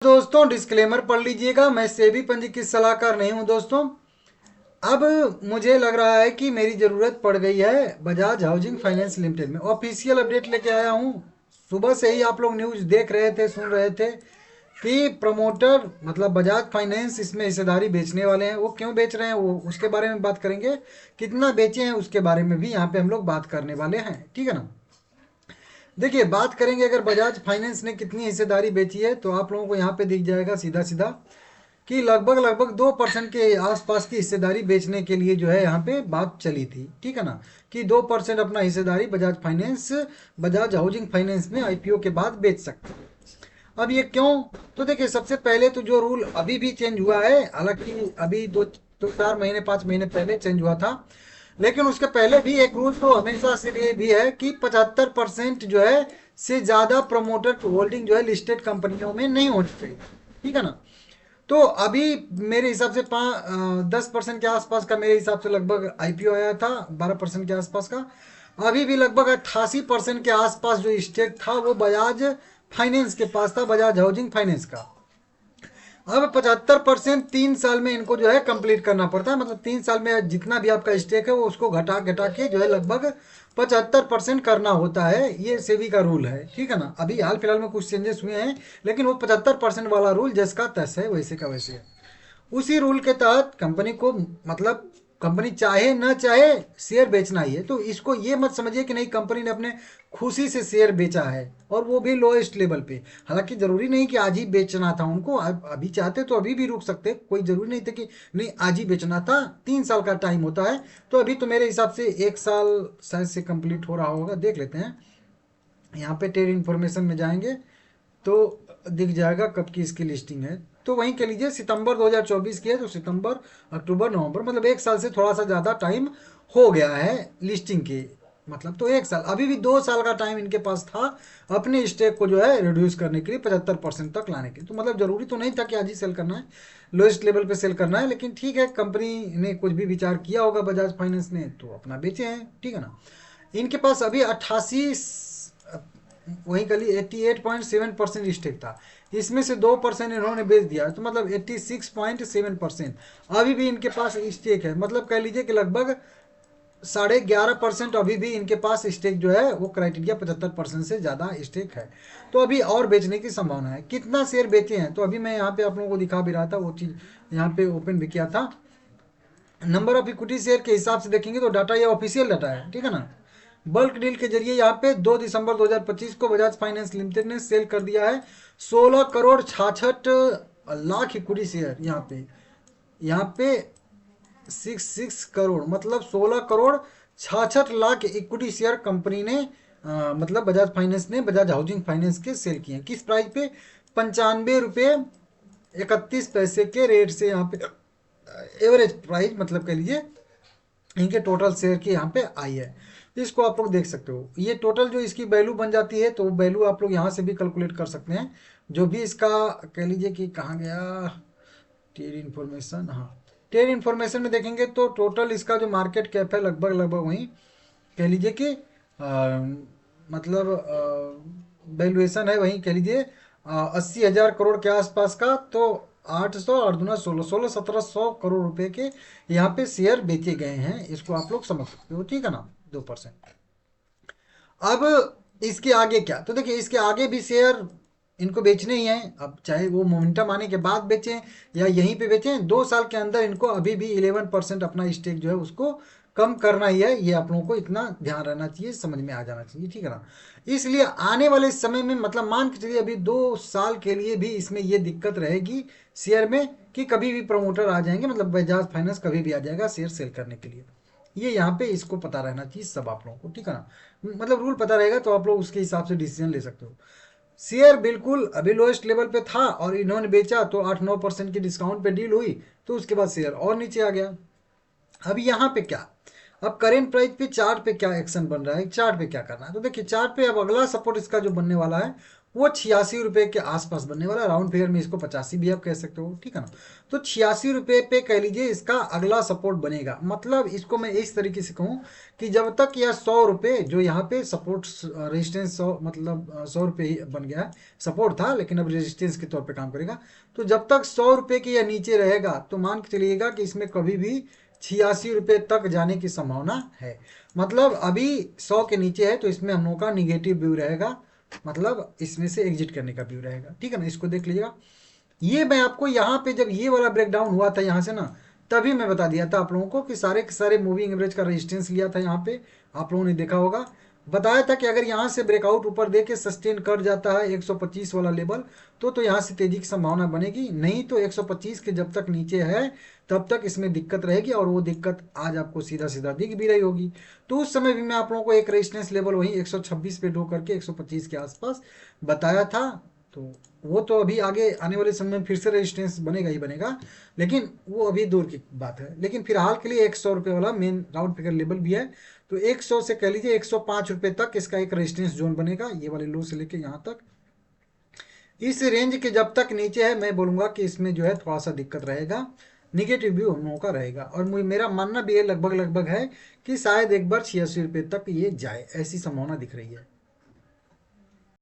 दोस्तों डिस्क्लेमर पढ़ लीजिएगा, मैं सेबी पंजीकृत सलाहकार नहीं हूं दोस्तों। अब मुझे लग रहा है कि मेरी ज़रूरत पड़ गई है बजाज हाउसिंग फाइनेंस लिमिटेड में। ऑफिशियल अपडेट लेके आया हूं। सुबह से ही आप लोग न्यूज़ देख रहे थे, सुन रहे थे कि प्रमोटर मतलब बजाज फाइनेंस इसमें हिस्सेदारी बेचने वाले हैं। वो क्यों बेच रहे हैं वो उसके बारे में बात करेंगे, कितना बेचे हैं उसके बारे में भी यहाँ पे हम लोग बात करने वाले हैं, ठीक है ना। देखिए बात करेंगे अगर बजाज फाइनेंस ने कितनी हिस्सेदारी बेची है तो आप लोगों को यहाँ पे दिख जाएगा सीधा सीधा कि लगभग लगभग 2% के आसपास की हिस्सेदारी बेचने के लिए जो है यहाँ पे बात चली थी, ठीक है ना, कि 2% अपना हिस्सेदारी Bajaj finance Bajaj housing finance में आईपीओ के बाद बेच सकते हैं। अब ये क्यों, तो देखिए सबसे पहले तो जो रूल अभी भी चेंज हुआ है, हालांकि अभी दो 4 महीने 5 महीने पहले चेंज हुआ था, लेकिन उसके पहले भी एक रूल तो हमेशा से लिए भी है कि 75% जो है से ज़्यादा प्रमोटर होल्डिंग जो है लिस्टेड कंपनियों में नहीं होनी चाहिए, ठीक है ना। तो अभी मेरे हिसाब से 10% के आसपास का मेरे हिसाब से लगभग आईपीओ आया था, 12% के आसपास का। अभी भी लगभग 88% के आसपास जो स्टेक था वो बजाज फाइनेंस के पास था, बजाज हाउसिंग फाइनेंस का। अब 75% 3 साल में इनको जो है कंप्लीट करना पड़ता है, मतलब 3 साल में जितना भी आपका स्टेक है वो उसको घटा घटा के जो है लगभग 75% करना होता है। ये सेबी का रूल है, ठीक है ना। अभी हाल फिलहाल में कुछ चेंजेस हुए हैं, लेकिन वो 75% वाला रूल जैसा तस है वैसे का वैसे है। उसी रूल के तहत कंपनी को मतलब कंपनी चाहे ना चाहे शेयर बेचना ही है। तो इसको ये मत समझिए कि नहीं कंपनी ने अपने खुशी से शेयर बेचा है और वो भी लोएस्ट लेवल पे। हालांकि जरूरी नहीं कि आज ही बेचना था उनको, अभी चाहते तो अभी भी रुक सकते, कोई जरूरी नहीं था कि नहीं आज ही बेचना था। 3 साल का टाइम होता है, तो अभी तो मेरे हिसाब से 1 साल शायद से कंप्लीट हो रहा होगा, देख लेते हैं। यहाँ पे ट्रेड इन्फॉर्मेशन में जाएंगे तो दिख जाएगा कब की इसकी लिस्टिंग है। तो वहीं कह लीजिए सितंबर 2024 की है, तो सितंबर अक्टूबर नवंबर मतलब 1 साल से थोड़ा सा ज़्यादा टाइम हो गया है लिस्टिंग के। मतलब तो 1 साल, अभी भी 2 साल का टाइम इनके पास था अपने स्टेक को जो है रिड्यूस करने के लिए 75% तक लाने के लिए। तो मतलब ज़रूरी तो नहीं था कि आज ही सेल करना है, लोएस्ट लेवल पे सेल करना है, लेकिन ठीक है कंपनी ने कुछ भी विचार किया होगा बजाज फाइनेंस ने तो अपना बेचे हैं, ठीक है ना। इनके पास अभी 88 वहीं कल 88.7% स्टेक था, इसमें से 2% इन्होंने बेच दिया, तो मतलब 86.7% अभी भी इनके पास स्टेक है। मतलब कह लीजिए कि लगभग 11.5% अभी भी इनके पास स्टेक जो है वो क्राइटेरिया 75% से ज़्यादा स्टेक है। तो अभी और बेचने की संभावना है। कितना शेयर बेचे हैं तो अभी मैं यहाँ पे आप लोगों को दिखा भी रहा था, वो चीज़ यहाँ पे ओपन भी किया था। नंबर ऑफ इक्विटी शेयर के हिसाब से देखेंगे तो डाटा ये ऑफिशियल डाटा है, ठीक है ना। बल्क डील के जरिए यहाँ पे 2 दिसंबर 2025 को बजाज फाइनेंस लिमिटेड ने सेल कर दिया है 16 करोड़ 66 लाख इक्विटी शेयर। यहाँ पे 66 करोड़ मतलब 16 crore 66 lakh equity share company ने मतलब बजाज फाइनेंस ने बजाज हाउसिंग फाइनेंस के सेल किए हैं। किस प्राइस पे, 95 रुपये 31 पैसे के रेट से यहाँ पे एवरेज प्राइस मतलब कह लीजिए इनके टोटल शेयर की यहाँ पे आई है। इसको आप लोग देख सकते हो, ये टोटल जो इसकी वैल्यू बन जाती है, तो वैल्यू आप लोग यहाँ से भी कैलकुलेट कर सकते हैं। जो भी इसका कह लीजिए कि कहाँ गया ट्रेड इन्फॉर्मेशन, हाँ ट्रेड इन्फॉर्मेशन में देखेंगे तो टोटल इसका जो मार्केट कैप है लगभग लगभग वहीं कह लीजिए कि मतलब वैल्यूएशन है वहीं कह लीजिए 80,000 करोड़ के आसपास का। तो 800 और दूना 1600 रुपए के यहाँ पे शेयर बेचे गए हैं, इसको आप लोग समझ सकते हो, ठीक है ना। 2%। अब इसके आगे क्या, तो देखिए इसके आगे भी शेयर इनको बेचने ही हैं। अब चाहे वो मोमेंटम आने के बाद बेचें या यहीं पे बेचें, 2 साल के अंदर इनको अभी भी 11% अपना स्टेक जो है उसको कम करना ही है। ये आप लोगों को इतना ध्यान रहना चाहिए, समझ में आ जाना चाहिए, ठीक है ना। इसलिए आने वाले समय में मतलब मान के चलिए अभी 2 साल के लिए भी इसमें ये दिक्कत रहेगी शेयर में कि कभी भी प्रमोटर आ जाएंगे, मतलब बजाज फाइनेंस कभी भी आ जाएगा शेयर सेल करने के लिए। ये यहाँ पे इसको पता रहना चाहिए सब आप लोगों को, ठीक है ना। मतलब रूल पता रहेगा तो आप लोग उसके हिसाब से डिसीजन ले सकते हो। शेयर बिल्कुल अभी लोएस्ट लेवल पे था और इन्होंने बेचा तो 8-9% की डिस्काउंट पे डील हुई, तो उसके बाद शेयर और नीचे आ गया। अब यहाँ पे क्या, अब करेंट प्राइस पे चार्ट पे क्या एक्शन बन रहा है, चार्ट पे क्या करना है, तो देखिए चार्ट पे अब अगला सपोर्ट इसका जो बनने वाला है वो 86 रुपये के आसपास बनने वाला, राउंड फिगर में इसको 85 भी आप कह सकते हो, ठीक है ना। तो 86 रुपये पे कह लीजिए इसका अगला सपोर्ट बनेगा। मतलब इसको मैं इस तरीके से कहूँ कि जब तक यह 100 रुपये जो यहाँ पे सपोर्ट रेजिस्टेंस 100 मतलब 100 रुपये ही बन गया है, सपोर्ट था लेकिन अब रेजिस्टेंस के तौर पे काम करेगा। तो जब तक 100 रुपये के यह नीचे रहेगा तो मान के चलिएगा कि इसमें कभी भी 86 रुपये तक जाने की संभावना है। मतलब अभी 100 के नीचे है तो इसमें हम लोगों का निगेटिव व्यू रहेगा, मतलब इसमें से एग्जिट करने का व्यू रहेगा, ठीक है ना। इसको देख लीजिएगा। ये मैं आपको यहाँ पे जब ये वाला ब्रेकडाउन हुआ था यहाँ से ना, तभी मैं बता दिया था आप लोगों को कि सारे के सारे मूविंग एवरेज का रेजिस्टेंस लिया था यहाँ पे, आप लोगों ने देखा होगा। बताया था कि अगर यहाँ से ब्रेकआउट ऊपर दे के सस्टेन कर जाता है 125 वाला लेवल तो यहाँ से तेजी की संभावना बनेगी, नहीं तो 125 के जब तक नीचे है तब तक इसमें दिक्कत रहेगी, और वो दिक्कत आज आपको सीधा सीधा दिख भी रही होगी। तो उस समय भी मैं आप लोगों को एक रेजिस्टेंस लेवल वही 126 पे ड्रॉ करके 125 के आसपास बताया था। तो वो तो अभी आगे आने वाले समय में फिर से रेजिस्टेंस बनेगा ही बनेगा, लेकिन वो अभी दूर की बात है। लेकिन फिलहाल के लिए 100 रुपये वाला मेन राउंड फिगर लेवल भी है। तो 100 से कह लीजिए 105 रुपये तक इसका एक रेजिस्टेंस जोन बनेगा, ये वाले लो से लेके यहाँ तक। इस रेंज के जब तक नीचे है मैं बोलूँगा कि इसमें जो है थोड़ा सा दिक्कत रहेगा, निगेटिव व्यू हम लोगों का रहेगा। और मेरा मानना भी है लगभग लगभग है कि शायद एक बार 86 रुपये तक ये जाए, ऐसी संभावना दिख रही है।